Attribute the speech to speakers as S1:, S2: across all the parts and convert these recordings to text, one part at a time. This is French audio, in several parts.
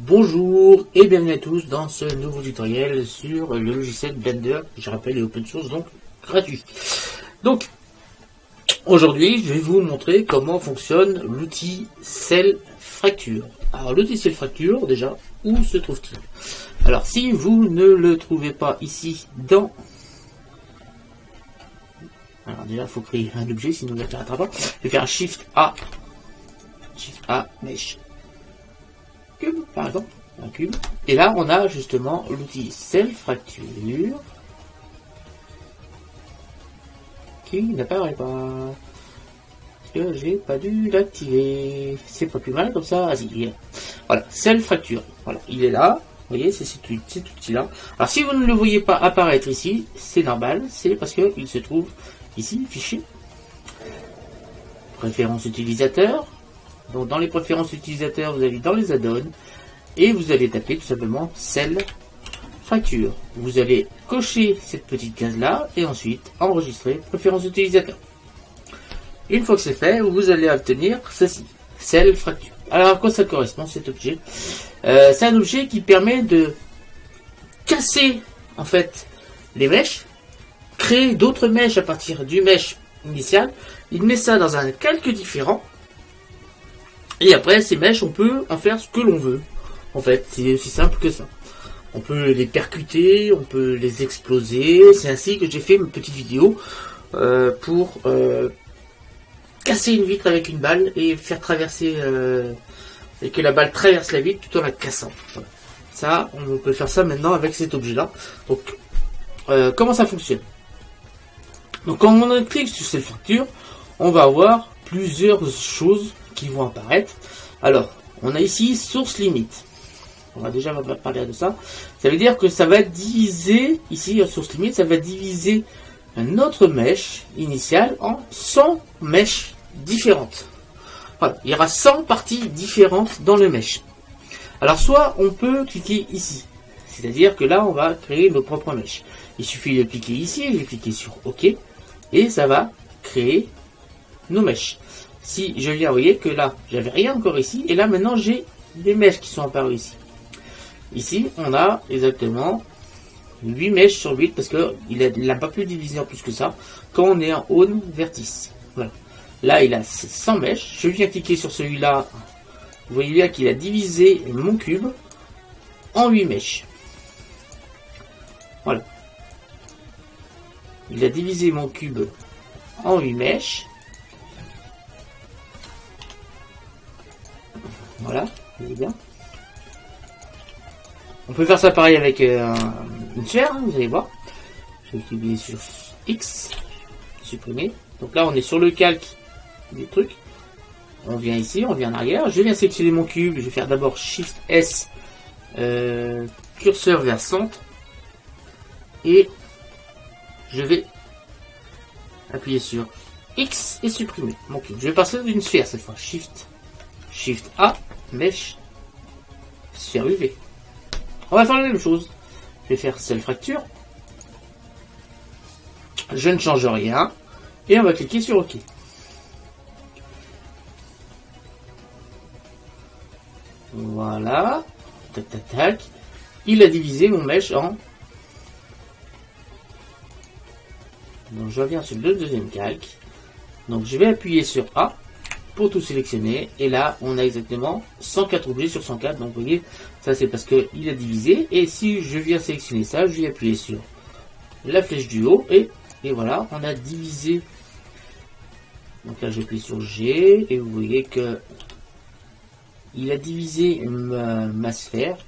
S1: Bonjour et bienvenue à tous dans ce nouveau tutoriel sur le logiciel Blender, je rappelle est open source donc gratuit. Donc aujourd'hui je vais vous montrer comment fonctionne l'outil Cell Fracture. Alors l'outil Cell Fracture déjà, où se trouve-t-il? Alors si vous ne le trouvez pas ici dans... Alors déjà il faut créer un objet sinon il n'apparaîtra pas. Je vais faire un Shift A Mesh cube par exemple, un cube, et là on a justement l'outil Cell Fracture qui n'apparaît pas parce que j'ai pas dû l'activer. C'est pas plus mal comme ça. Vas-y, voilà, Cell Fracture, voilà, il est là, vous voyez, c'est cet outil là. Alors si vous ne le voyez pas apparaître ici, c'est normal, c'est parce que il se trouve ici, fichier, préférences utilisateurs. Donc dans les préférences utilisateurs, vous allez dans les add-ons et vous allez taper tout simplement Cell Fracture. Vous allez cocher cette petite case là et ensuite enregistrer préférences utilisateurs. Une fois que c'est fait, vous allez obtenir ceci, Cell Fracture. Alors à quoi ça correspond cet objet? C'est un objet qui permet de casser en fait les mèches, créer d'autres mèches à partir du mesh initial. Il met ça dans un calque différent. Et après, ces mèches, on peut en faire ce que l'on veut. En fait, c'est aussi simple que ça. On peut les percuter, on peut les exploser. C'est ainsi que j'ai fait une petite vidéo pour casser une vitre avec une balle et faire traverser... et que la balle traverse la vitre tout en la cassant. Voilà. Ça, on peut faire ça maintenant avec cet objet-là. Donc, comment ça fonctionne? Donc, quand on clique sur cette fracture, on va avoir plusieurs choses qui vont apparaître. Alors, on a ici source limite. On va déjà parler de ça. Ça veut dire que ça va diviser, ici, source limite, ça va diviser notre mèche initiale en 100 mèches différentes. Voilà, il y aura 100 parties différentes dans le mesh. Alors, soit on peut cliquer ici. C'est-à-dire que là, on va créer nos propres mèches. Il suffit de cliquer ici, je vais cliquer sur OK, et ça va créer nos mèches. Si je viens, vous voyez que là, j'avais rien encore ici, et là maintenant j'ai des mèches qui sont apparues ici. Ici, on a exactement 8 mèches sur 8, parce qu'il n'a pas pu diviser en plus que ça, quand on est en own vertice. Voilà. Là, il a 100 mèches. Je viens cliquer sur celui-là. Vous voyez bien qu'il a divisé mon cube en 8 mèches. Voilà. Il a divisé mon cube en 8 mèches. Voilà, vous voyez bien. On peut faire ça pareil avec une sphère, hein, vous allez voir. Je vais cliquer sur X, supprimer. Donc là, on est sur le calque des trucs. On vient ici, on vient en arrière. Je viens sélectionner mon cube. Je vais faire d'abord Shift S, curseur vers centre. Et je vais appuyer sur X et supprimer mon cube. Je vais passer d'une sphère cette fois. Shift A, Mesh, sphère UV. On va faire la même chose. Je vais faire Cell Fracture. Je ne change rien. Et on va cliquer sur OK. Voilà. Tac, tac, tac. Il a divisé mon mesh en... Donc je reviens sur le deuxième calque. Donc je vais appuyer sur A pour tout sélectionner, et là on a exactement 104 objets sur 104. Donc vous voyez, ça c'est parce qu'il a divisé. Et si je viens sélectionner ça, je vais appuyer sur la flèche du haut, et voilà, on a divisé. Donc là j'appuie sur G, et vous voyez que il a divisé ma sphère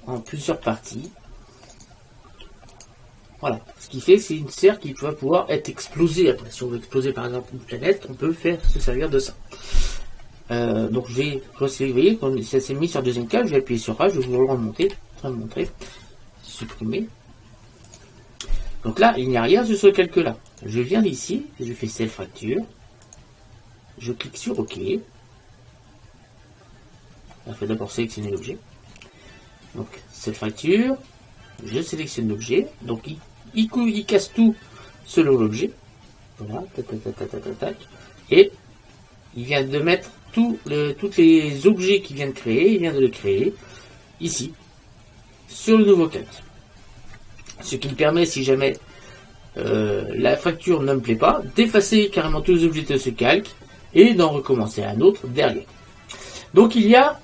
S1: en plusieurs parties. Voilà, ce qui fait que c'est une sphère qui va pouvoir être explosée après. Si on veut exploser par exemple une planète, on peut se servir de ça. Donc je vais, vous voyez, quand ça s'est mis sur le deuxième calque, je vais appuyer sur A, je vais vous le remonter, supprimer. Donc là, il n'y a rien sur ce calque là. Je viens d'ici, je fais Cell Fracture, je clique sur OK. Il faut d'abord sélectionner l'objet. Donc Cell Fracture, je sélectionne l'objet, donc il casse tout selon l'objet. Voilà, tac, tac, tac, tac, tac, tac, et il vient de mettre tous les objets qu'il vient de créer, il vient de les créer ici, sur le nouveau calque. Ce qui me permet, si jamais la fracture ne me plaît pas, d'effacer carrément tous les objets de ce calque et d'en recommencer un autre derrière. Donc il y a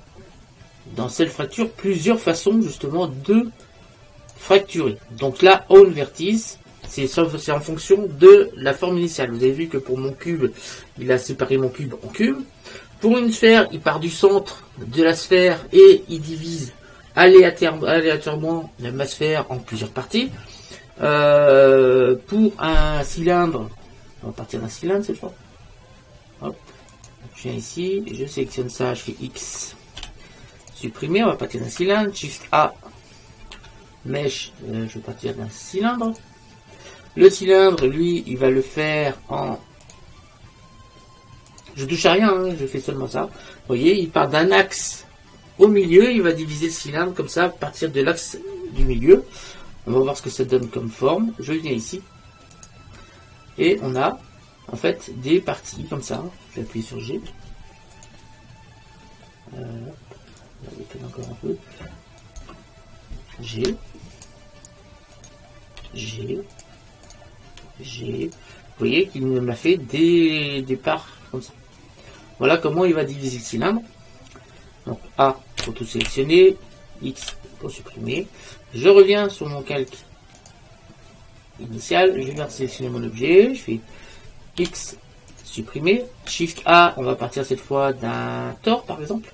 S1: dans cette fracture plusieurs façons justement de fracturer. Donc là, on vertice, c'est en fonction de la forme initiale. Vous avez vu que pour mon cube, il a séparé mon cube en cubes. Pour une sphère, il part du centre de la sphère et il divise aléatoirement ma sphère en plusieurs parties. Pour un cylindre, on va partir d'un cylindre cette fois. Hop. Je viens ici, je sélectionne ça, je fais X, supprimer, on va partir d'un cylindre, Shift A, Mesh, je vais partir d'un cylindre. Le cylindre, lui, il va le faire en... Je touche à rien, hein, je fais seulement ça. Vous voyez, il part d'un axe au milieu, il va diviser le cylindre comme ça, à partir de l'axe du milieu. On va voir ce que ça donne comme forme. Je viens ici. Et on a, en fait, des parties comme ça. Je vais appuyer sur G. On va décaler encore un peu. G. G. G. Vous voyez qu'il m'a fait des parts comme ça. Voilà comment il va diviser le cylindre. Donc A pour tout sélectionner. X pour supprimer. Je reviens sur mon calque initial. Je viens sélectionner mon objet. Je fais X supprimer. Shift A. On va partir cette fois d'un tore par exemple.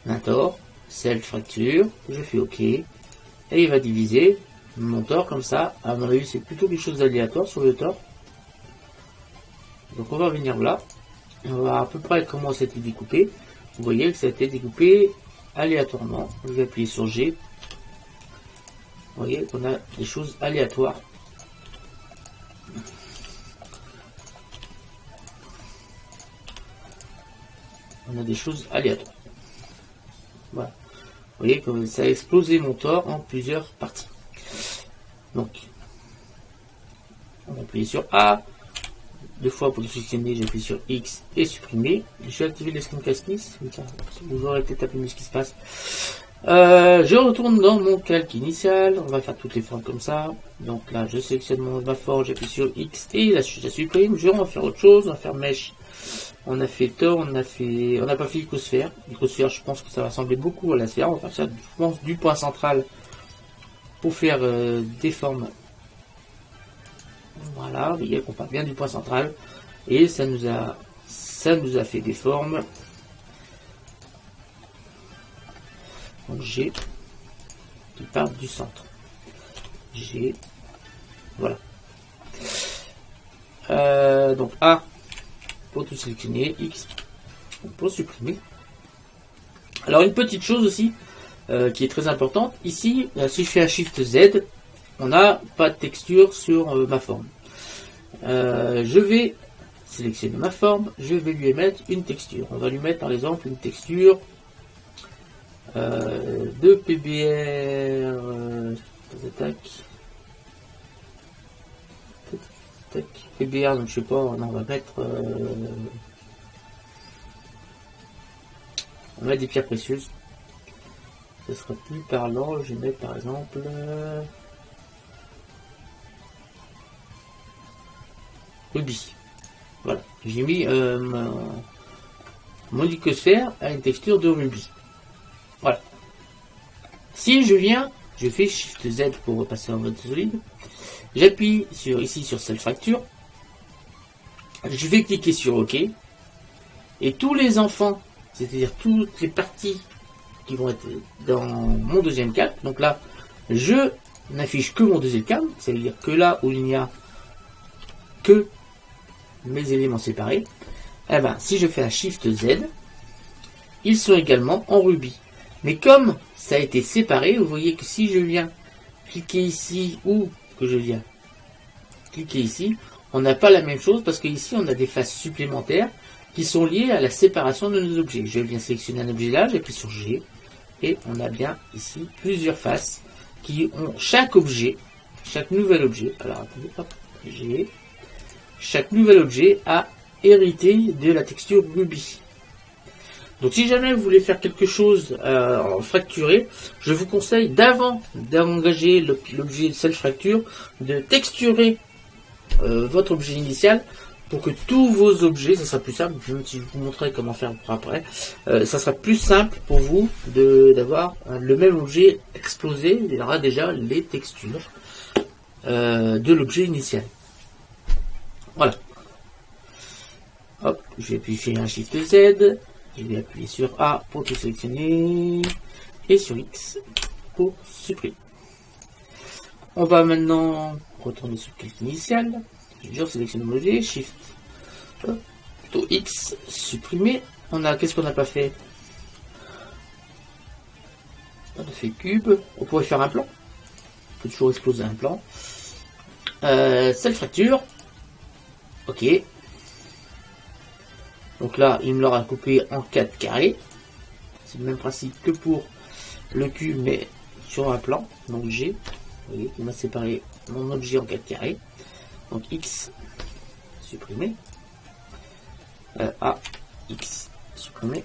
S1: D'un tore. Celle fracture. Je fais OK. Et il va diviser mon tore comme ça. À mon avis, c'est plutôt quelque chose d'aléatoire sur le tore. Donc on va venir là. On va voir à peu près comment ça a été découpé. Vous voyez que ça a été découpé aléatoirement. Je vais appuyer sur G. Vous voyez qu'on a des choses aléatoires. On a des choses aléatoires. Voilà. Vous voyez que ça a explosé mon tore en plusieurs parties. Donc, on va appuyer sur A. Deux fois pour le sélectionner, j'appuie sur X et supprimer. Je vais activer les screencasting. Vous aurez peut-être appris mieux ce qui se passe. Je retourne dans mon calque initial. On va faire toutes les formes comme ça. Donc là, je sélectionne ma forme, j'appuie sur X et là, je la supprime. On va faire autre chose. On va faire Mesh. On a fait tore, on n'a pas fait icosphère. Icosphère, je pense que ça va ressembler beaucoup à la sphère. On va faire ça, je pense, du point central pour faire des formes. Voilà, vous voyez qu'on part bien du point central et ça nous a fait des formes. Donc G qui part du centre. G, voilà. Donc A pour tout sélectionner, X pour supprimer. Alors une petite chose aussi qui est très importante ici, si je fais un Shift Z, on n'a pas de texture sur ma forme. Je vais sélectionner ma forme, je vais lui mettre une texture. On va lui mettre par exemple une texture de PBR. PBR, donc je sais pas, on va mettre on va mettre des pierres précieuses. Ce sera plus parlant. Je vais mettre par exemple rubis. Voilà, j'ai mis mon icosphère à une texture de rubis. Voilà. Si je viens, je fais Shift Z pour repasser en mode solide. J'appuie ici sur cette fracture. Je vais cliquer sur OK. Et tous les enfants, c'est-à-dire toutes les parties qui vont être dans mon deuxième calque. Donc là, je n'affiche que mon deuxième calque. Ça veut dire que là où il n'y a que mes éléments séparés, eh ben, si je fais un Shift Z, ils sont également en rubis. Mais comme ça a été séparé, vous voyez que si je viens cliquer ici ou que je viens cliquer ici, on n'a pas la même chose parce qu'ici on a des faces supplémentaires qui sont liées à la séparation de nos objets. Je viens sélectionner un objet là, j'appuie sur G et on a bien ici plusieurs faces qui ont chaque objet, chaque nouvel objet. Alors attendez, hop, G. Chaque nouvel objet a hérité de la texture Ruby. Donc si jamais vous voulez faire quelque chose en fracturé, je vous conseille d'avant d'engager l'objet Self Fracture, de texturer votre objet initial pour que tous vos objets, ça sera plus simple, même si je vous montrerai comment faire pour après, ça sera plus simple pour vous d'avoir le même objet explosé, il y aura déjà les textures de l'objet initial. Voilà. Hop, je vais appuyer un Shift Z, je vais appuyer sur A pour tout sélectionner, et sur X pour supprimer. On va maintenant retourner sur le clic initial, je sélectionne mon objet, Shift, plutôt X, supprimer. On a, qu'est-ce qu'on n'a pas fait? On a fait cube, on pourrait faire un plan, on peut toujours exploser un plan. Self Fracture, ok. Donc là, il me l'aura coupé en 4 carrés. C'est le même principe que pour le cube, mais sur un plan. Donc G, vous voyez, il m'a séparé mon objet en 4 carrés. Donc X, supprimé. A, X, supprimé.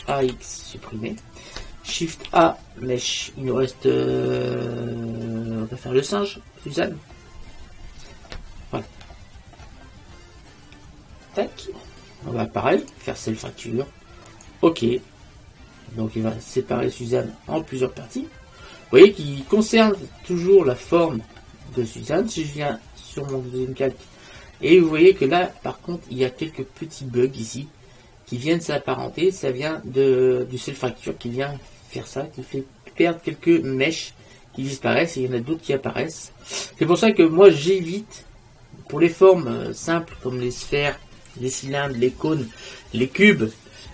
S1: AX, supprimé. Shift A, mesh, il nous reste... on va faire le singe, Suzanne. Voilà. Tac. On va pareil, faire Self Fracture. Ok. Donc il va séparer Suzanne en plusieurs parties. Vous voyez qu'il conserve toujours la forme de Suzanne. Si je viens sur mon deuxième calque, et vous voyez que là, par contre, il y a quelques petits bugs ici qui viennent s'apparenter. Ça vient du Self Fracture qui vient faire ça, qui fait perdre quelques mèches qui disparaissent, et il y en a d'autres qui apparaissent. C'est pour ça que moi j'évite, pour les formes simples comme les sphères, les cylindres, les cônes, les cubes,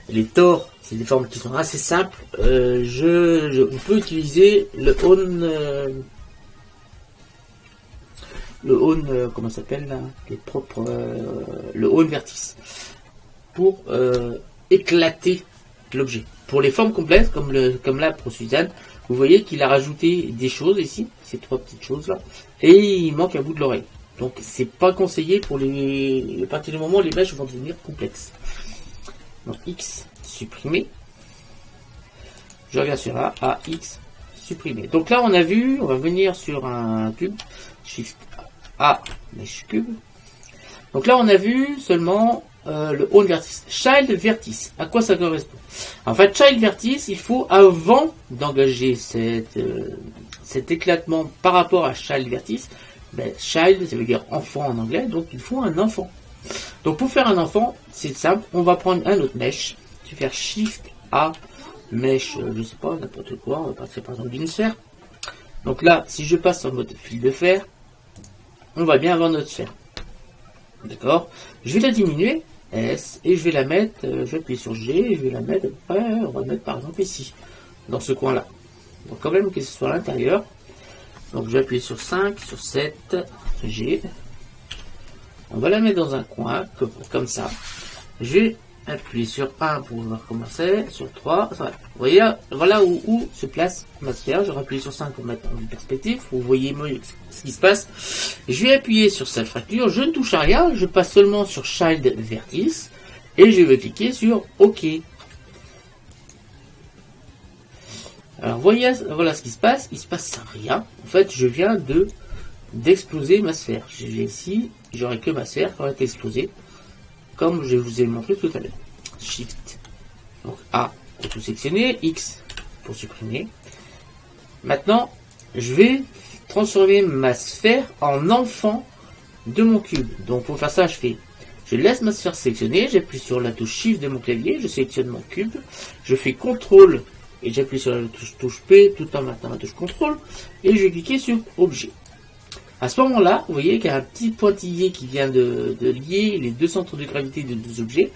S1: les tores, c'est des formes qui sont assez simples. On peut utiliser le comment ça s'appelle là, les propres, le Own Vertice pour éclater l'objet. Pour les formes complexes, comme là pour Suzanne, vous voyez qu'il a rajouté des choses ici, ces 3 petites choses là, et il manque un bout de l'oreille. Donc c'est pas conseillé pour à partir du moment où les mèches vont devenir complexes. Donc X, supprimer. Je reviens sur A, X, supprimer. Donc là on a vu, on va venir sur un cube, Shift A, mesh cube. Donc là on a vu seulement le Own Vertice. Child Vertice, à quoi ça correspond? En fait, Child Vertice, il faut, avant d'engager cet éclatement par rapport à Child Vertice, Child, ça veut dire enfant en anglais, donc il faut un enfant. Donc pour faire un enfant, c'est simple, on va prendre un autre mesh, je vais faire Shift A, mesh, je sais pas, n'importe quoi, on va passer par exemple d'une sphère. Donc là, si je passe en mode fil de fer, on va bien avoir notre sphère. D'accord? Je vais la diminuer, S, et je vais la mettre, je vais appuyer sur G, et je vais la mettre, on va mettre par exemple ici, dans ce coin-là. Donc quand même que ce soit à l'intérieur. Donc je vais appuyer sur 5, sur 7, G. On va la mettre dans un coin, comme ça. Je vais appuyer sur 1 pour voir comment c'est, sur 3. Vous voyez, voilà où se place ma sphère. Je vais appuyer sur 5 pour mettre en perspective. Vous voyez mieux ce qui se passe. Je vais appuyer sur Self Fracture. Je ne touche à rien. Je passe seulement sur Child Vertice. Et je vais cliquer sur OK. Alors voyez, voilà ce qui se passe, il se passe rien. En fait, je viens d'exploser ma sphère. Je vais ici, j'aurai que ma sphère qui va être explosée, comme je vous ai montré tout à l'heure. Shift, donc A pour tout sectionner, X pour supprimer. Maintenant, je vais transformer ma sphère en enfant de mon cube. Donc pour faire ça, je laisse ma sphère sélectionnée, j'appuie sur la touche Shift de mon clavier, je sélectionne mon cube, je fais CTRL et j'appuie sur la touche P tout en maintenant la touche CTRL et je vais cliquer sur Objet. À ce moment-là, vous voyez qu'il y a un petit pointillé qui vient de lier les deux centres de gravité de deux objets,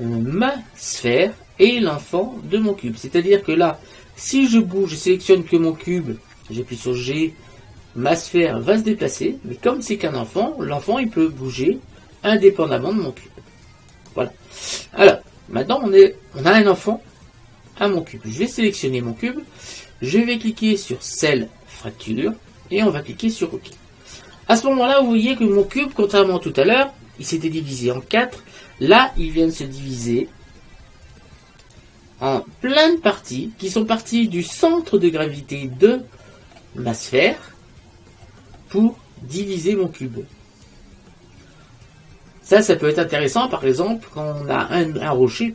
S1: ma sphère et l'enfant de mon cube. C'est-à-dire que là, si je bouge, je sélectionne que mon cube, j'appuie sur G, ma sphère va se déplacer, mais comme c'est qu'un enfant, l'enfant il peut bouger indépendamment de mon cube. Voilà. Alors, maintenant on a un enfant à mon cube. Je vais sélectionner mon cube, je vais cliquer sur Self Fracture et on va cliquer sur OK. À ce moment-là, vous voyez que mon cube, contrairement à tout à l'heure, il s'était divisé en 4. Là, il vient de se diviser en plein de parties qui sont parties du centre de gravité de ma sphère pour diviser mon cube. Ça peut être intéressant, par exemple, quand on a un rocher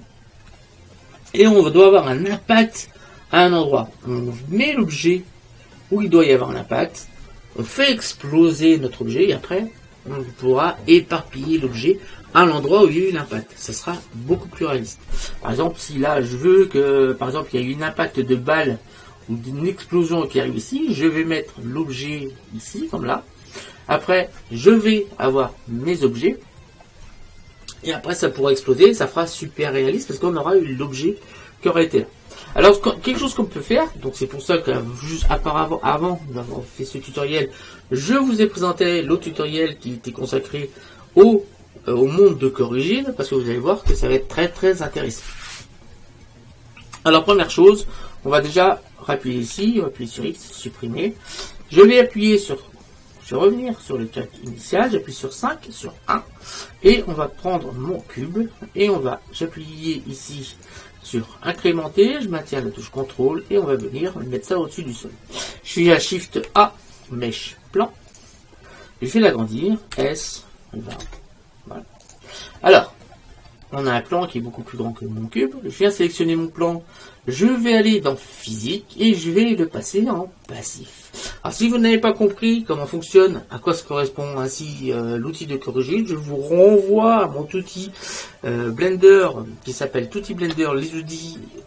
S1: et on doit avoir un impact à un endroit. On met l'objet où il doit y avoir un impact, on fait exploser notre objet et après, on pourra éparpiller l'objet à l'endroit où il y a eu l'impact. Ça sera beaucoup plus réaliste. Par exemple, si là, je veux que, par exemple, il y a eu un impact de balle ou d'une explosion qui arrive ici, je vais mettre l'objet ici, comme là. Après, je vais avoir mes objets. Et après, ça pourra exploser, ça fera super réaliste parce qu'on aura eu l'objet qui aurait été là. Alors, quelque chose qu'on peut faire, donc c'est pour ça que juste avant d'avoir fait ce tutoriel, je vous ai présenté l'autre tutoriel qui était consacré au monde de Corrigide, parce que vous allez voir que ça va être très très intéressant. Alors, première chose, on va déjà appuyer ici, on va appuyer sur X, supprimer. Je vais appuyer sur... Je vais revenir sur le calque initial, j'appuie sur 5, sur 1, et on va prendre mon cube, et j'appuie ici sur incrémenter, je maintiens la touche contrôle, et on va venir mettre ça au-dessus du sol. Je suis à Shift A, Mèche, Plan, je vais l'agrandir, S, 20, voilà. Alors, on a un plan qui est beaucoup plus grand que mon cube, je viens sélectionner mon plan, je vais aller dans physique, et je vais le passer en passif. Alors si vous n'avez pas compris comment fonctionne, à quoi se correspond ainsi l'outil de Corrigide, je vous renvoie à mon outil Blender qui s'appelle Tutti Blender, les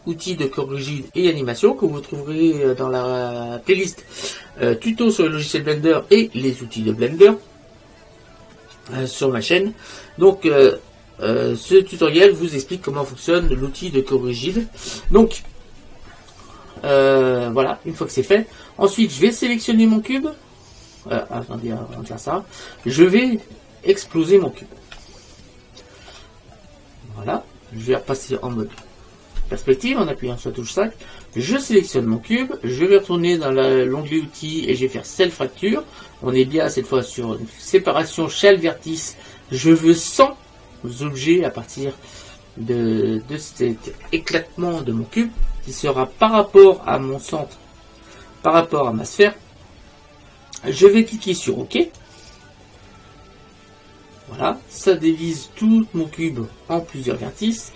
S1: outils de Corrigide et animation que vous trouverez dans la playlist tuto sur le logiciel Blender et les outils de Blender sur ma chaîne. Donc ce tutoriel vous explique comment fonctionne l'outil de Corrigide. Donc voilà, une fois que c'est fait, ensuite je vais sélectionner mon cube. Attendez, on va faire ça. Je vais exploser mon cube. Voilà, je vais repasser en mode perspective en appuyant sur la touche 5. Je sélectionne mon cube, je vais retourner dans l'onglet outils et je vais faire Cell Fracture. On est bien cette fois sur une séparation Shell Vertice. Je veux 100 objets à partir de cet éclatement de mon cube qui sera par rapport à mon centre, par rapport à ma sphère. Je vais cliquer sur OK. Voilà, ça divise tout mon cube en plusieurs vertices.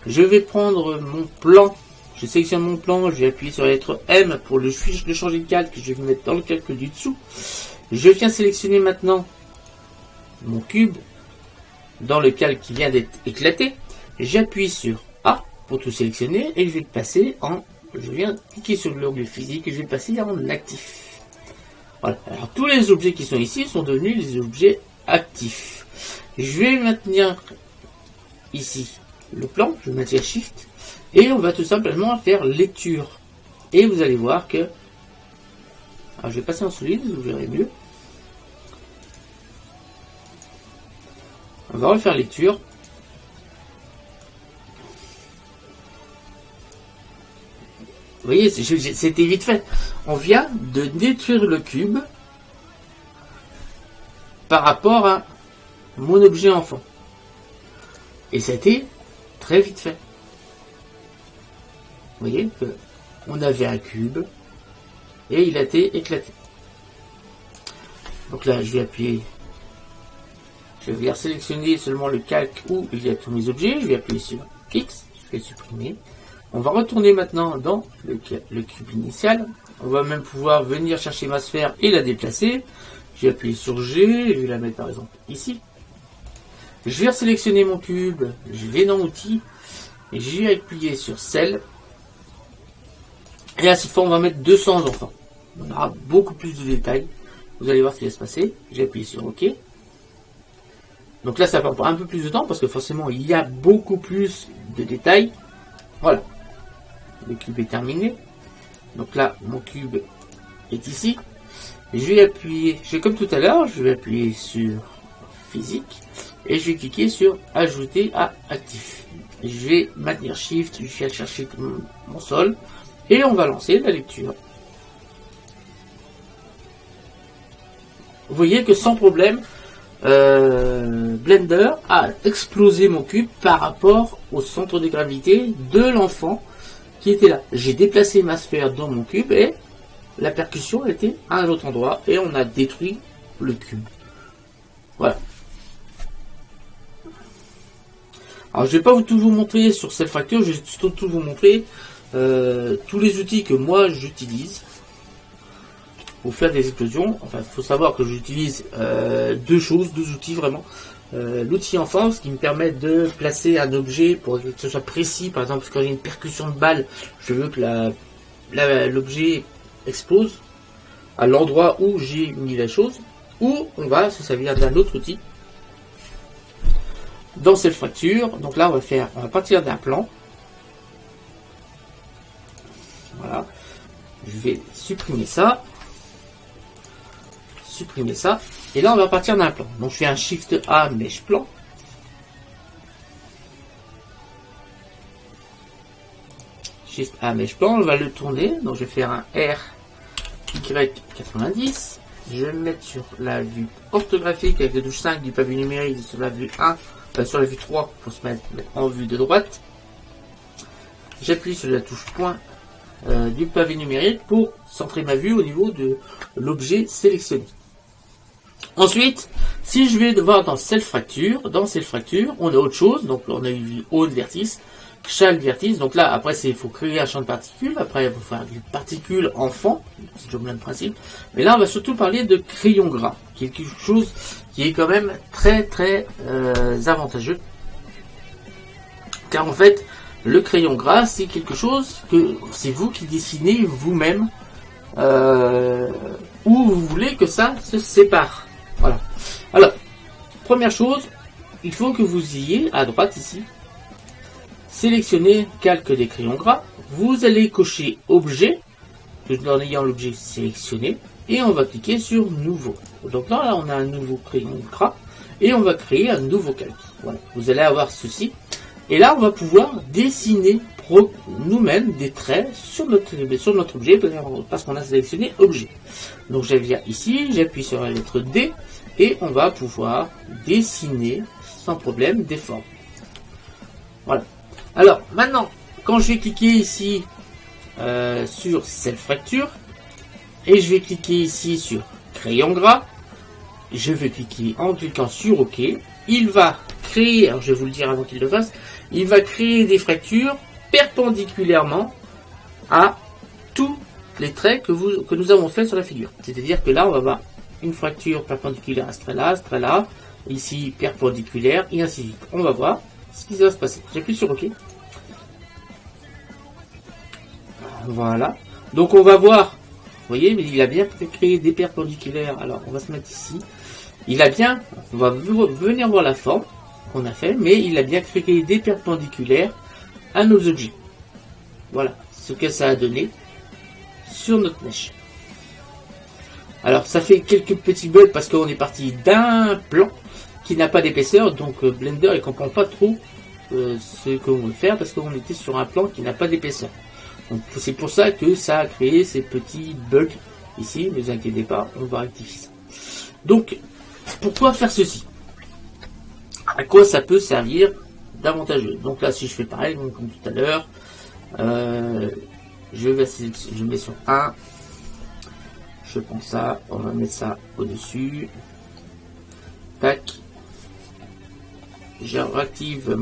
S1: Je vais prendre mon plan. Je sélectionne mon plan, je vais appuyer sur la lettre M pour le changer de calque. Je vais me mettre dans le calque du dessous. Je viens sélectionner maintenant mon cube dans le calque qui vient d'être éclaté. J'appuie sur A pour tout sélectionner et je vais le passer en... Je viens cliquer sur l'onglet physique et je vais le passer en actif. Voilà. Alors tous les objets qui sont ici sont devenus des objets actifs. Je vais maintenir ici le plan, je maintiens Shift et on va tout simplement faire lecture. Et vous allez voir que... Alors je vais passer en solide, vous verrez mieux. On va refaire lecture. Vous voyez, c'était vite fait. On vient de détruire le cube par rapport à mon objet enfant. Et c'était très vite fait. Vous voyez que on avait un cube et il a été éclaté. Donc là, je vais appuyer. Je vais venir sélectionner seulement le calque où il y a tous mes objets. Je vais appuyer sur X. Je vais supprimer. On va retourner maintenant dans le cube initial. On va même pouvoir venir chercher ma sphère et la déplacer. Je vais appuyer sur G. Je vais la mettre par exemple ici. Je vais sélectionner mon cube. Je vais dans Outils. Et je vais appuyer sur Cell. Et là, cette fois, on va mettre 200 enfants. On aura beaucoup plus de détails. Vous allez voir ce qui va se passer. J'ai appuyé sur OK. Donc là, ça va prendre un peu plus de temps parce que forcément, il y a beaucoup plus de détails. Voilà. Le cube est terminé. Donc là, mon cube est ici. Je vais appuyer, comme tout à l'heure, je vais appuyer sur physique et je vais cliquer sur ajouter à actif. Je vais maintenir Shift, je vais aller chercher mon sol et on va lancer la lecture. vous voyez que sans problème, Blender a explosé mon cube par rapport au centre de gravité de l'enfant qui était là. J'ai déplacé ma sphère dans mon cube et la percussion était à un autre endroit et on a détruit le cube. Voilà. Alors je vais pas tout vous montrer sur cette fracture, je vais surtout vous montrer tous les outils que moi j'utilise pour faire des explosions. Enfin, il faut savoir que j'utilise deux outils vraiment. L'outil enfant, ce qui me permet de placer un objet pour que ce soit précis. Par exemple, quand j'ai une percussion de balle, je veux que l'objet explose à l'endroit où j'ai mis la chose. Ou on va se servir d'un autre outil dans cette fracture. Donc là, on va partir d'un plan. Voilà. Je vais supprimer ça. Et là, on va partir d'un plan. Donc, je fais un Shift A, mèche plan. Shift A, mèche plan. On va le tourner. Donc, je vais faire un R, Y, 90. Je vais me mettre sur la vue orthographique avec la touche 5 du pavé numérique, sur la vue 1, sur la vue 3 pour se mettre en vue de droite. J'appuie sur la touche point du pavé numérique pour centrer ma vue au niveau de l'objet sélectionné. Ensuite, si je vais voir dans cette fracture, on a autre chose. Donc on a eu haut de vertice, child vertice. Donc là, après, il faut créer un champ de particules. Après, il faut faire des particules enfants. C'est toujours le même principe. Mais là, on va surtout parler de crayon gras, qui est quelque chose qui est quand même très très avantageux. Car en fait, le crayon gras, c'est quelque chose que c'est vous qui dessinez vous-même où vous voulez que ça se sépare. Voilà. Alors, première chose, il faut que vous ayez à droite ici, sélectionnez calque des crayons gras. Vous allez cocher objet, en ayant l'objet sélectionné, et on va cliquer sur nouveau. Donc là, on a un nouveau crayon gras, et on va créer un nouveau calque. Voilà. Vous allez avoir ceci. Et là, on va pouvoir dessiner nous-mêmes des traits sur notre objet parce qu'on a sélectionné objet. Donc, je viens ici, j'appuie sur la lettre D et on va pouvoir dessiner sans problème des formes. Voilà. Alors, maintenant, quand je vais cliquer ici sur cette fracture et je vais cliquer ici sur crayon gras, je vais cliquer en cliquant sur OK. Il va créer, alors je vais vous le dire avant qu'il le fasse, il va créer des fractures perpendiculairement à tous les traits que nous avons fait sur la figure. C'est-à-dire que là, on va avoir une fracture perpendiculaire à ce trait-là, ici perpendiculaire, et ainsi de suite. On va voir ce qui va se passer. J'appuie sur OK. Voilà. Donc on va voir, vous voyez, mais il a bien créé des perpendiculaires. Alors on va se mettre ici. On va venir voir la forme qu'on a fait, mais il a bien créé des perpendiculaires à nos objets. Voilà ce que ça a donné sur notre mèche. Alors ça fait quelques petits bugs parce qu'on est parti d'un plan qui n'a pas d'épaisseur, donc Blender ne comprend pas trop ce qu'on veut faire parce qu'on était sur un plan qui n'a pas d'épaisseur. Donc c'est pour ça que ça a créé ces petits bugs ici, ne vous inquiétez pas, on va rectifier ça. Donc pourquoi faire ceci? À quoi ça peut servir d'avantageux? Donc là, si je fais pareil, comme tout à l'heure, je mets sur 1, je prends ça, on va mettre ça au-dessus, tac, je réactive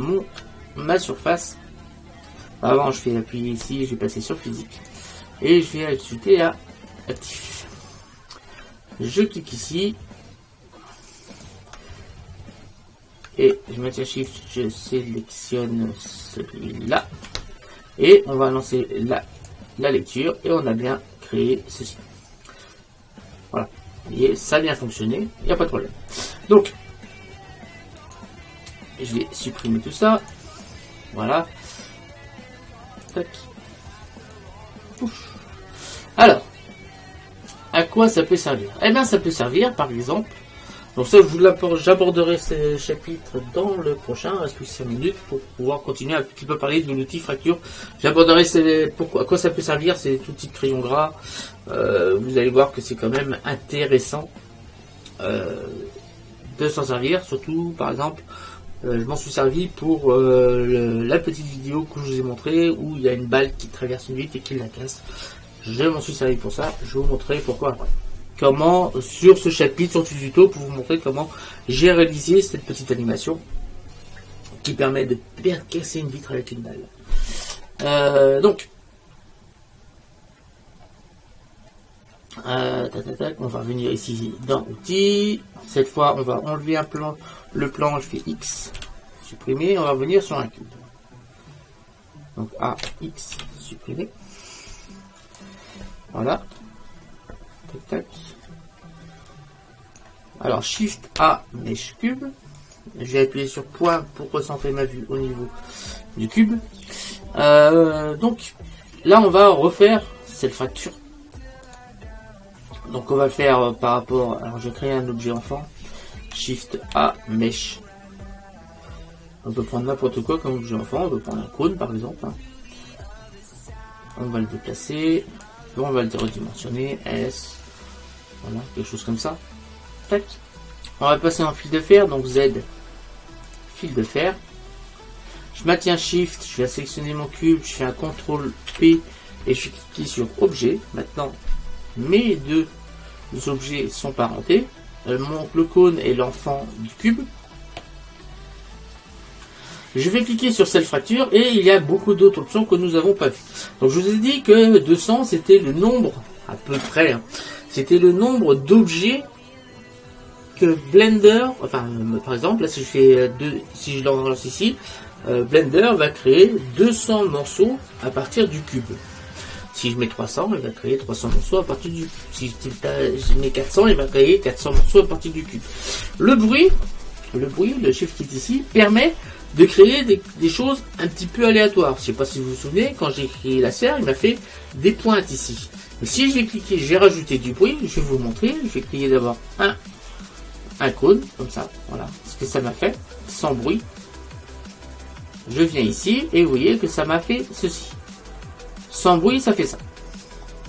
S1: ma surface. Avant, je fais appuyer ici, je vais passer sur physique, et je vais ajouter à actif. Je clique ici, et je maintiens Shift, je sélectionne celui-là. Et on va lancer la lecture. Et on a bien créé ceci. Voilà. Vous voyez, ça a bien fonctionné. Il n'y a pas de problème. Donc, je vais supprimer tout ça. Voilà. Tac. Ouf. Alors, à quoi ça peut servir? Eh bien, ça peut servir, par exemple. Donc ça, j'aborderai ce chapitre dans le prochain, il reste plus 5 minutes pour pouvoir continuer un petit peu parler de l'outil fracture. J'aborderai à quoi ça peut servir, cet outil de crayon gras. Vous allez voir que c'est quand même intéressant de s'en servir, surtout par exemple je m'en suis servi pour la petite vidéo que je vous ai montré où il y a une balle qui traverse une vitre et qui la casse. Je m'en suis servi pour ça, je vais vous montrer pourquoi après. Comment sur ce chapitre, sur ce tuto, pour vous montrer comment j'ai réalisé cette petite animation qui permet de bien casser une vitre avec une balle. Donc on va revenir ici dans outils. Cette fois on va enlever un plan, le plan, je fais X, supprimer, on va revenir sur un cube. Donc A, X, supprimer. Voilà. Tac, tac. Alors Shift A, Mesh Cube. Je vais appuyer sur point pour recentrer ma vue au niveau du cube. Donc là on va refaire cette fracture. Donc on va le faire par rapport, alors je crée un objet enfant, Shift A, Mesh. On peut prendre n'importe quoi comme objet enfant, on peut prendre un cône par exemple. On va le déplacer, on va le redimensionner, S, voilà, quelque chose comme ça. Tac. On va passer en fil de fer, donc Z, fil de fer. Je maintiens Shift, je vais sélectionner mon cube, je fais un CTRL P et je clique sur objet. Maintenant, mes deux objets sont parentés. Le cône est l'enfant du cube. Je vais cliquer sur cette fracture et il y a beaucoup d'autres options que nous n'avons pas vues. Donc je vous ai dit que 200 c'était le nombre, à peu près, hein, c'était le nombre d'objets que Blender, enfin par exemple, là si je fais si je l'enlance ici, Blender va créer 200 morceaux à partir du cube. Si je mets 300, il va créer 300 morceaux à partir du cube. Si je mets 400, il va créer 400 morceaux à partir du cube. Le bruit, le chiffre qui est ici, permet de créer des choses un petit peu aléatoires. Je ne sais pas si vous vous souvenez, quand j'ai créé la serre, il m'a fait des pointes ici. Mais si je vais cliquer, j'ai rajouté du bruit, je vais vous montrer. Je vais cliquer d'abord un cône, comme ça, voilà, ce que ça m'a fait, sans bruit. Je viens ici, et vous voyez que ça m'a fait ceci. Sans bruit, ça fait ça.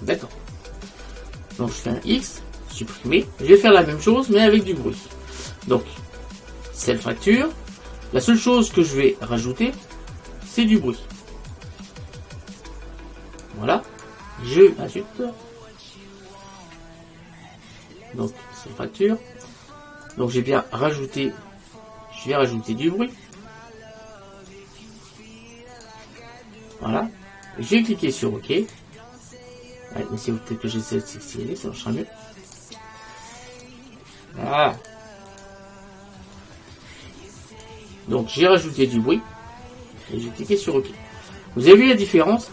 S1: D'accord. Donc je fais un X, supprimer. Je vais faire la même chose, mais avec du bruit. Donc, c'est la fracture. La seule chose que je vais rajouter, c'est du bruit. Voilà. Je ajoute. Donc, c'est la fracture. Donc j'ai bien rajouté, je vais rajouter du bruit. Voilà. Je vais cliquer sur OK. Ouais, mais c'est peut-être que j'essaie de s'accélérer, ça marchera mieux. Voilà. Donc j'ai rajouté du bruit. Et j'ai cliqué sur OK. Vous avez vu la différence?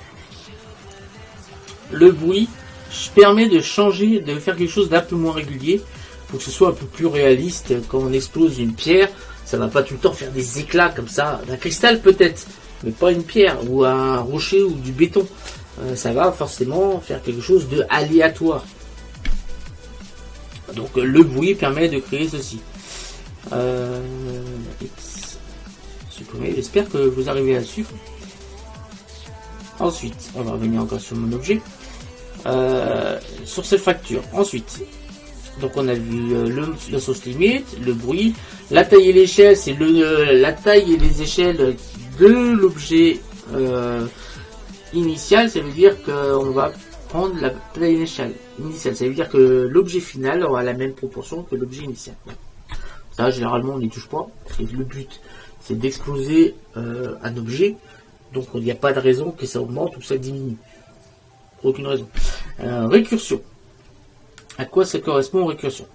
S1: Le bruit permet de changer, de faire quelque chose d'un peu moins régulier. Pour que ce soit un peu plus réaliste. Quand on explose une pierre, ça va pas tout le temps faire des éclats comme ça. Un cristal peut-être, mais pas une pierre ou un rocher ou du béton. Ça va forcément faire quelque chose de aléatoire. Donc le bruit permet de créer ceci. Supprimer. J'espère que vous arrivez à suivre. Ensuite, on va revenir encore sur mon objet. Sur cette fracture. Ensuite. Donc on a vu la sauce limite, le bruit, la taille et l'échelle, c'est la taille et les échelles de l'objet initial, ça veut dire qu'on va prendre la taille et l'échelle initiale, ça veut dire que l'objet final aura la même proportion que l'objet initial. Ça généralement on n'y touche pas, parce que le but c'est d'exploser un objet, donc il n'y a pas de raison que ça augmente ou que ça diminue. Pour aucune raison. Récursion. À quoi ça correspond récursion?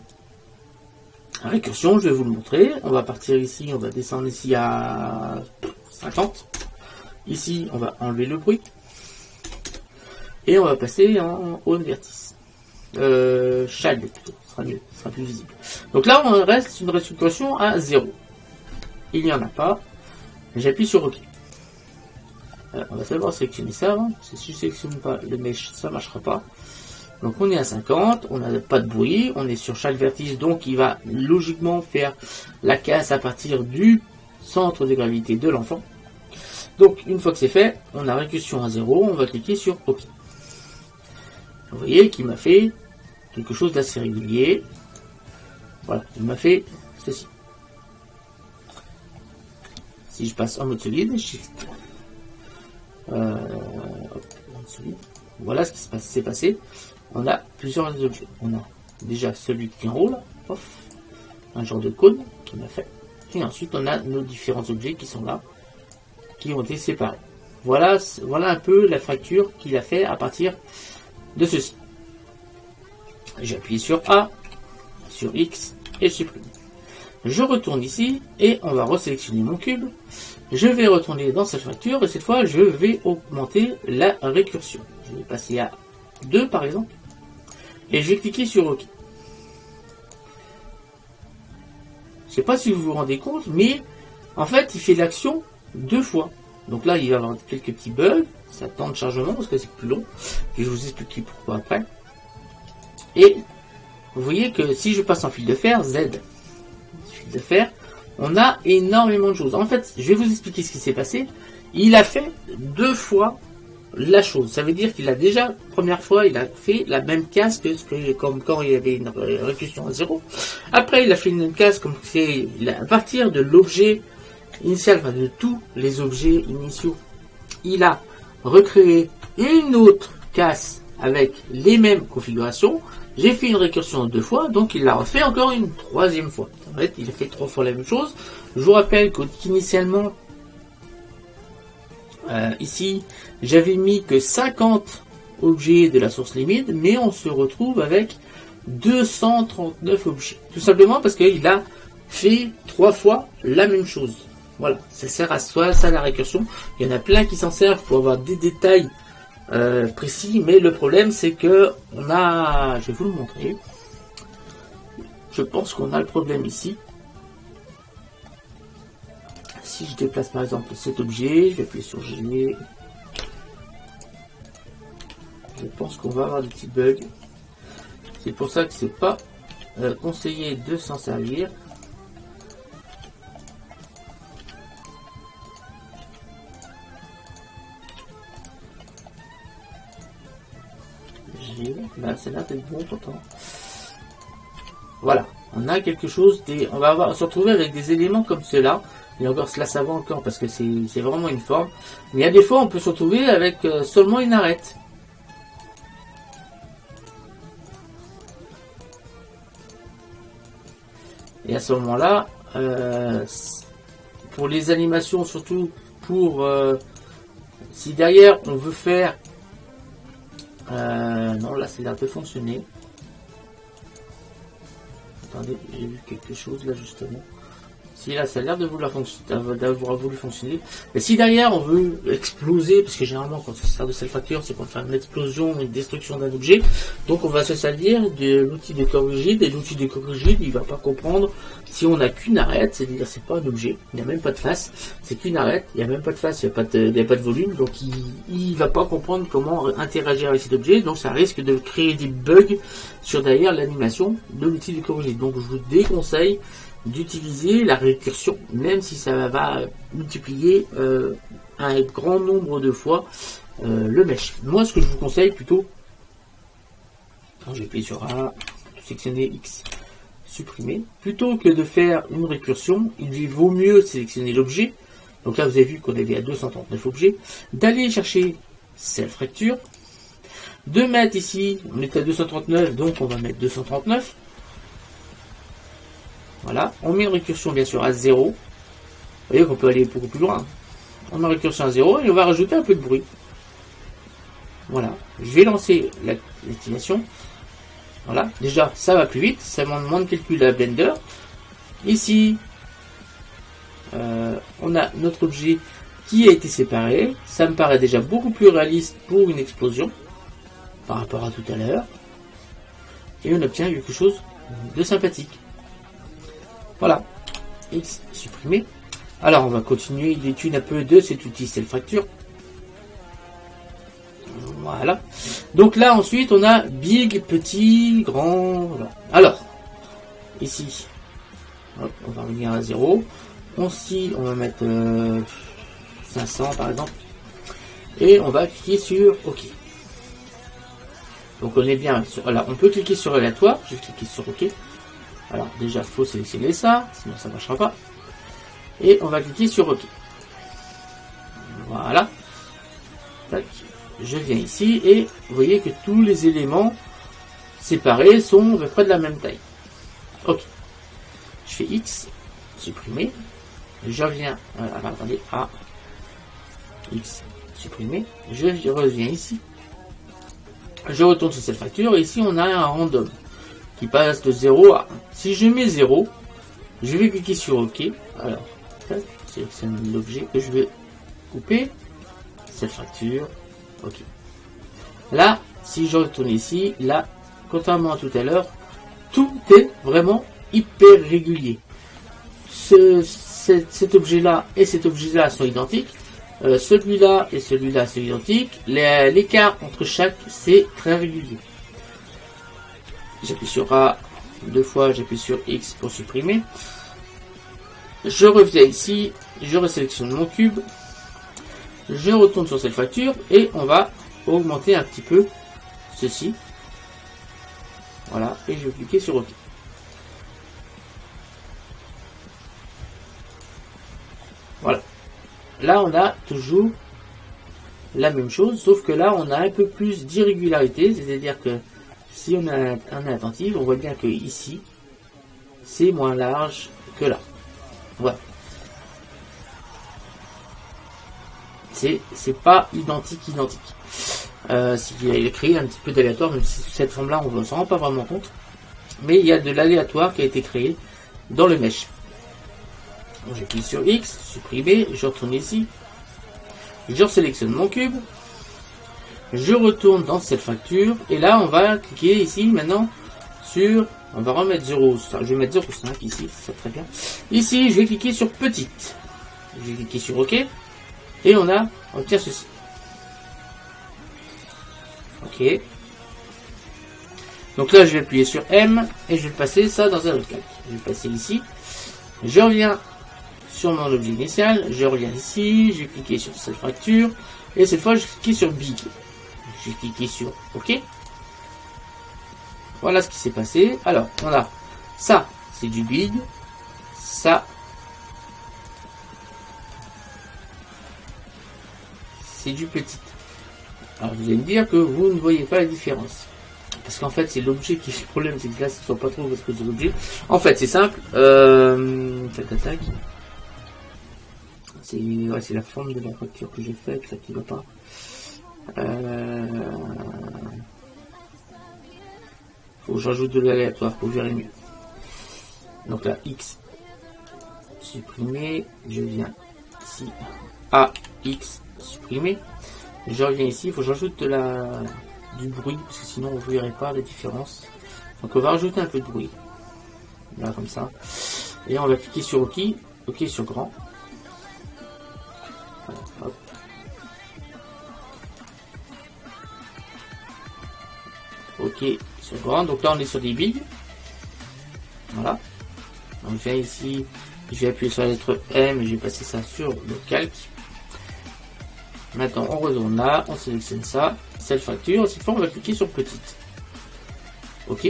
S1: Récursion, je vais vous le montrer. On va partir ici, on va descendre ici à 50. Ici, on va enlever le bruit. Et on va passer en haut vertice. Shade plutôt, ce sera mieux, ce sera plus visible. Donc là, on reste une restructuration à 0. Il n'y en a pas. J'appuie sur OK. Alors, on va savoir sélectionner ça. Hein. Si je ne sélectionne pas le mesh, ça ne marchera pas. Donc on est à 50, on n'a pas de bruit, on est sur chaque vertige, donc il va logiquement faire la casse à partir du centre de gravité de l'enfant. Donc une fois que c'est fait, on a récursion à 0, on va cliquer sur OK. Vous voyez qu'il m'a fait quelque chose d'assez régulier. Voilà, il m'a fait ceci. Si je passe en mode solide, Shift. Solide. Voilà ce qui s'est passé. On a plusieurs objets. On a déjà celui qui enroule, un genre de cône qu'on a fait. Et ensuite, on a nos différents objets qui sont là, qui ont été séparés. Voilà un peu la fracture qu'il a fait à partir de ceci. J'appuie sur A, sur X et je supprime. Je retourne ici et on va resélectionner mon cube. Je vais retourner dans cette fracture et cette fois je vais augmenter la récursion. Je vais passer à 2 par exemple et je vais cliquer sur OK. Je ne sais pas si vous vous rendez compte, mais en fait il fait l'action 2 fois. Donc là il va y avoir quelques petits bugs, ça temps de chargement parce que c'est plus long. Et je vous explique pourquoi après. Et vous voyez que si je passe en fil de fer, Z, fil de fer, on a énormément de choses. En fait, je vais vous expliquer ce qui s'est passé. Il a fait 2 fois la chose. Ça veut dire qu'il a déjà, première fois, il a fait la même case que comme quand il y avait une récursion à 0. Après, il a fait une case comme c'est à partir de l'objet initial, enfin de tous les objets initiaux. Il a recréé une autre case avec les mêmes configurations. J'ai fait une récursion 2 fois, donc il l'a refait encore une 3e fois. En fait, il a fait 3 fois la même chose. Je vous rappelle qu'initialement, ici, j'avais mis que 50 objets de la source limite, mais on se retrouve avec 239 objets. Tout simplement parce qu'il a fait 3 fois la même chose. Voilà, ça sert à ça la récursion. Il y en a plein qui s'en servent pour avoir des détails précis, mais le problème c'est que on a, je vais vous le montrer, je pense qu'on a le problème ici. Si je déplace par exemple cet objet, je vais appuyer sur G, je pense qu'on va avoir des petits bugs, c'est pour ça que c'est pas conseillé de s'en servir. Là, c'est là d'être bon pourtant. Voilà, on a quelque chose, on va se retrouver avec des éléments comme cela. Et encore cela, ça va encore parce que c'est vraiment une forme. Mais il y a des fois, on peut se retrouver avec seulement une arête. Et à ce moment-là, pour les animations, surtout pour si derrière on veut faire non, là, c'est l'air de fonctionner. Attendez, j'ai vu quelque chose là justement. Si là, ça a l'air de d'avoir voulu fonctionner. Mais si derrière on veut exploser, parce que généralement quand on se sert de cette fracture, c'est pour faire une explosion, une destruction d'un objet. Donc on va se servir de l'outil de corps rigide. Et l'outil de corps rigide, il va pas comprendre si on n'a qu'une arête, c'est-à-dire c'est pas un objet, il n'y a même pas de face, c'est qu'une arête, il n'y a même pas de face, il n'y a pas de volume, donc il va pas comprendre comment interagir avec cet objet, donc ça risque de créer des bugs sur derrière l'animation de l'outil de corps rigide. Donc je vous déconseille d'utiliser la récursion, même si ça va multiplier un grand nombre de fois le mesh. Moi, ce que je vous conseille plutôt, quand j'ai appuyé sur A, sélectionner X, supprimer, plutôt que de faire une récursion, il vaut mieux sélectionner l'objet. Donc là, vous avez vu qu'on avait à 239 objets, d'aller chercher cette fracture, de mettre ici, on est à 239, donc on va mettre 239. Voilà, on met une récursion bien sûr à 0. Vous voyez qu'on peut aller beaucoup plus loin. On met une récursion à 0 et on va rajouter un peu de bruit. Voilà, je vais lancer l'activation. Voilà, déjà ça va plus vite, ça demande moins de calcul à Blender. Ici, on a notre objet qui a été séparé. Ça me paraît déjà beaucoup plus réaliste pour une explosion par rapport à tout à l'heure. Et on obtient quelque chose de sympathique. Voilà, X supprimé. Alors on va continuer l'étude un peu de cet outil Cell Fracture. Voilà. Donc là ensuite on a big, petit, grand. Voilà. Alors, ici, hop, on va revenir à 0. Ici on va mettre 500 par exemple. Et on va cliquer sur OK. Donc on est bien sur. Alors on peut cliquer sur aléatoire. Je vais cliquer sur OK. Alors déjà, il faut sélectionner ça, sinon ça ne marchera pas. Et on va cliquer sur OK. Voilà. Tac. Je viens ici et vous voyez que tous les éléments séparés sont à peu près de la même taille. OK. Je fais X, supprimer. Je reviens, alors attendez, A, X, supprimer. Je reviens ici. Je retourne sur cette facture et ici on a un random qui passe de 0 à 1. Si je mets 0, je vais cliquer sur OK. Alors, sélectionne l'objet que je vais couper. Cette facture. OK. Là, si je retourne ici, là, contrairement à tout à l'heure, tout est vraiment hyper régulier. Cet objet-là et cet objet-là sont identiques. Celui-là et celui-là sont identiques. L'écart entre chaque, c'est très régulier. J'appuie sur A deux fois, j'appuie sur X pour supprimer. Je reviens ici, je resélectionne mon cube. Je retourne sur cette facture et on va augmenter un petit peu ceci. Voilà, et je vais cliquer sur OK. Voilà. Là, on a toujours la même chose, sauf que là, on a un peu plus d'irrégularité, c'est-à-dire que si on a un attentif, on voit bien que ici, c'est moins large que là. Voilà. C'est pas identique. Il a créé un petit peu d'aléatoire, même si sous cette forme-là, on ne s'en rend pas vraiment compte. Mais il y a de l'aléatoire qui a été créé dans le mesh. J'appuie sur X, supprimer, je retourne ici. Je sélectionne mon cube. Je retourne dans cette facture. Et là, on va cliquer ici maintenant sur... On va remettre 0. Je vais mettre 0,5 ici, c'est très bien. Ici, je vais cliquer sur petite. Je vais cliquer sur OK. Et on obtient ceci. OK. Donc là, je vais appuyer sur M et je vais passer ça dans un autre calque. Je vais passer ici. Je reviens sur mon objet initial. Je reviens ici. Je vais cliquer sur cette facture. Et cette fois, je vais cliquer sur Big. Je vais cliquer sur OK. Voilà ce qui s'est passé. Alors, on a ça, c'est du Big. Ça, c'est du petit. Alors vous allez me dire que vous ne voyez pas la différence. Parce qu'en fait c'est l'objet qui est le problème, c'est que là ce ne soit pas trop parce que c'est l'objet. En fait c'est simple. Tac. C'est la forme de la facture que j'ai faite là qui ne va pas. Faut que j'ajoute de l'aléatoire pour verrer mieux. Donc là X supprimé. Je viens ici. A X supprimer. Je reviens ici, il faut que j'ajoute du bruit, parce que sinon on ne verrait pas la différence. Donc on va rajouter un peu de bruit. Là, comme ça. Et on va cliquer sur OK. OK sur grand. Voilà, hop. OK sur grand. Donc là on est sur des big. Voilà. Donc je viens ici, je vais appuyer sur la lettre M et je vais passer ça sur le calque. Maintenant, on retourne là, on sélectionne ça, cette facture, cette fois on va cliquer sur petite. OK.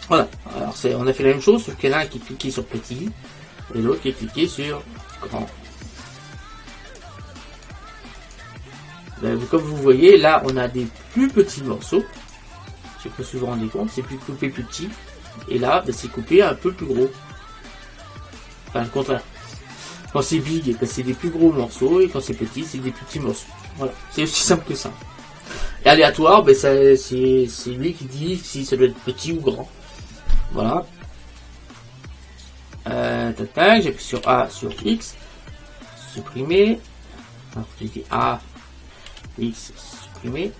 S1: Voilà. Alors, on a fait la même chose, sauf qu'il y en a un qui est cliqué sur petit et l'autre qui est cliqué sur grand. Ben, comme vous voyez, là, on a des plus petits morceaux. Je sais pas si vous vous rendez compte, c'est plus coupé plus petit. Et là, ben, c'est coupé un peu plus gros. Enfin, le contraire. Quand c'est big, c'est des plus gros morceaux, et quand c'est petit, c'est des plus petits morceaux. Voilà, c'est aussi simple que ça. Et aléatoire, ben c'est lui qui dit si ça doit être petit ou grand. Voilà. J'appuie sur A, sur X, supprimer. Alors, je dis A, X, supprimer.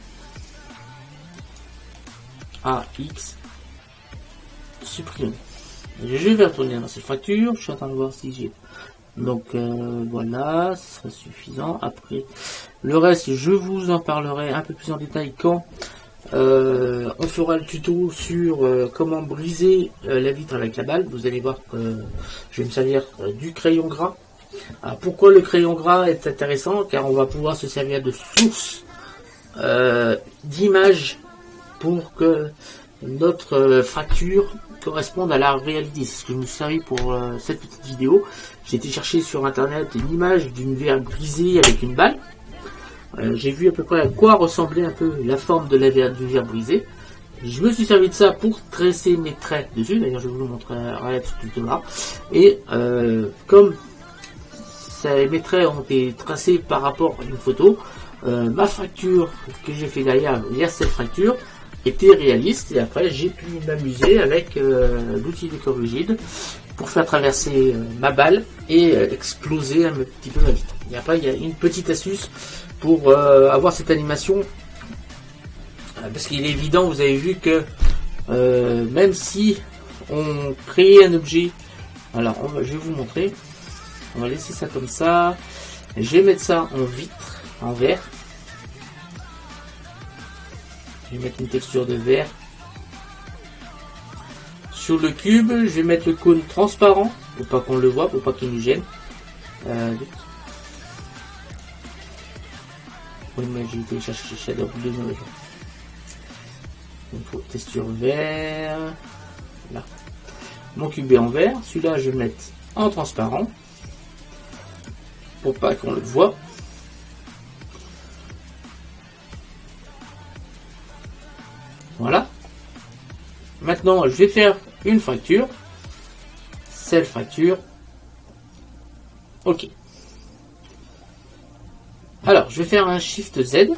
S1: A, X, supprimer. Je vais retourner dans cette facture. Je suis en train de voir si j'ai... Donc voilà, ce sera suffisant. Après, le reste, je vous en parlerai un peu plus en détail quand on fera le tuto sur comment briser la vitre avec la balle. Vous allez voir que je vais me servir du crayon gras. Alors, pourquoi le crayon gras est intéressant? Car on va pouvoir se servir de source d'image pour que notre fracture corresponde à la réalité. C'est ce que je me suis servi pour cette petite vidéo. J'ai été chercher sur internet une image d'une verre brisée avec une balle. J'ai vu à peu près à quoi ressemblait un peu la forme de la verre du verre brisé. Je me suis servi de ça pour tracer mes traits dessus. D'ailleurs, je vais vous le montrer tout là. Et comme mes traits ont été tracés par rapport à une photo, ma fracture que j'ai fait derrière cette fracture était réaliste. Et après, j'ai pu m'amuser avec l'outil de corrigide pour faire traverser ma balle et exploser un petit peu ma vitre. Et après, il y a une petite astuce pour avoir cette animation. Parce qu'il est évident, vous avez vu que même si on crée un objet, alors je vais vous montrer, on va laisser ça comme ça, je vais mettre ça en vitre, en verre, je vais mettre une texture de verre, sur le cube, je vais mettre le cône transparent, pour pas qu'on le voit, pour pas qu'il nous gêne, oui mais j'ai été chercher Shadow de nouveau. Donc, texture vert. Là. Mon cube est en vert. Celui-là, je vais le mettre en transparent. Pour pas qu'on le voit. Voilà. Maintenant, je vais faire une fracture. Celle fracture. Ok. Alors, je vais faire un Shift Z.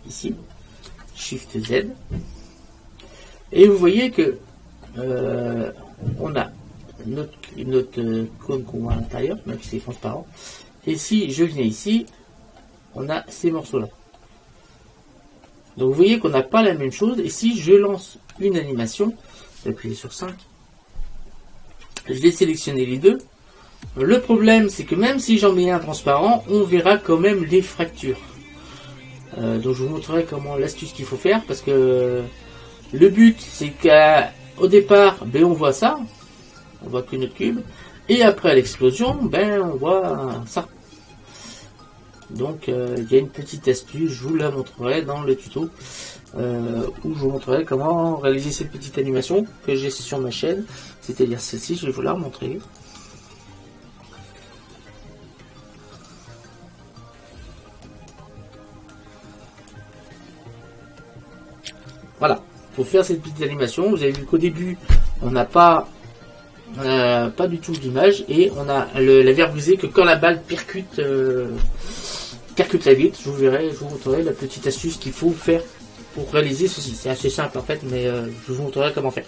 S1: Ici. Shift Z. Et vous voyez que on a notre cône qu'on voit à l'intérieur, même si c'est transparent. Et si je viens ici, on a ces morceaux-là. Donc vous voyez qu'on n'a pas la même chose. Et si je lance une animation, je vais appuyer sur 5, je vais sélectionner les deux. Le problème, c'est que même si j'en mets un transparent, on verra quand même les fractures. Donc je vous montrerai comment l'astuce qu'il faut faire, parce que le but c'est qu'au départ on voit ça, on voit que notre cube, et après l'explosion on voit ça. Donc il y a une petite astuce, je vous la montrerai dans le tuto, où je vous montrerai comment réaliser cette petite animation que j'ai sur ma chaîne, c'est-à-dire celle-ci, je vais vous la montrer. Voilà, pour faire cette petite animation, vous avez vu qu'au début, on n'a pas du tout d'image, et on a la verre brisée que quand la balle percute la vitre. Je vous montrerai la petite astuce qu'il faut faire pour réaliser ceci. C'est assez simple en fait, mais je vous montrerai comment faire.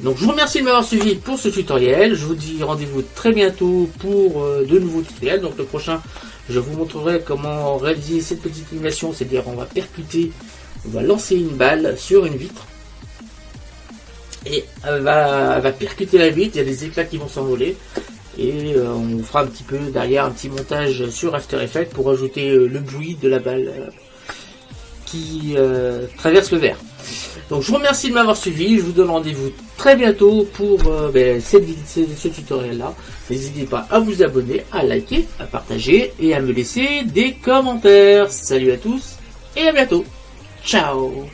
S1: Donc je vous remercie de m'avoir suivi pour ce tutoriel. Je vous dis rendez-vous très bientôt pour de nouveaux tutoriels. Donc le prochain, je vous montrerai comment réaliser cette petite animation, c'est-à-dire on va percuter, on va lancer une balle sur une vitre et elle va percuter la vitre, il y a des éclats qui vont s'envoler, et on fera un petit peu derrière un petit montage sur After Effects pour ajouter le bruit de la balle qui traverse le verre. Donc je vous remercie de m'avoir suivi, je vous donne rendez-vous très bientôt pour ce tutoriel là. N'hésitez pas à vous abonner, à liker, à partager et à me laisser des commentaires. Salut à tous et à bientôt. Ciao.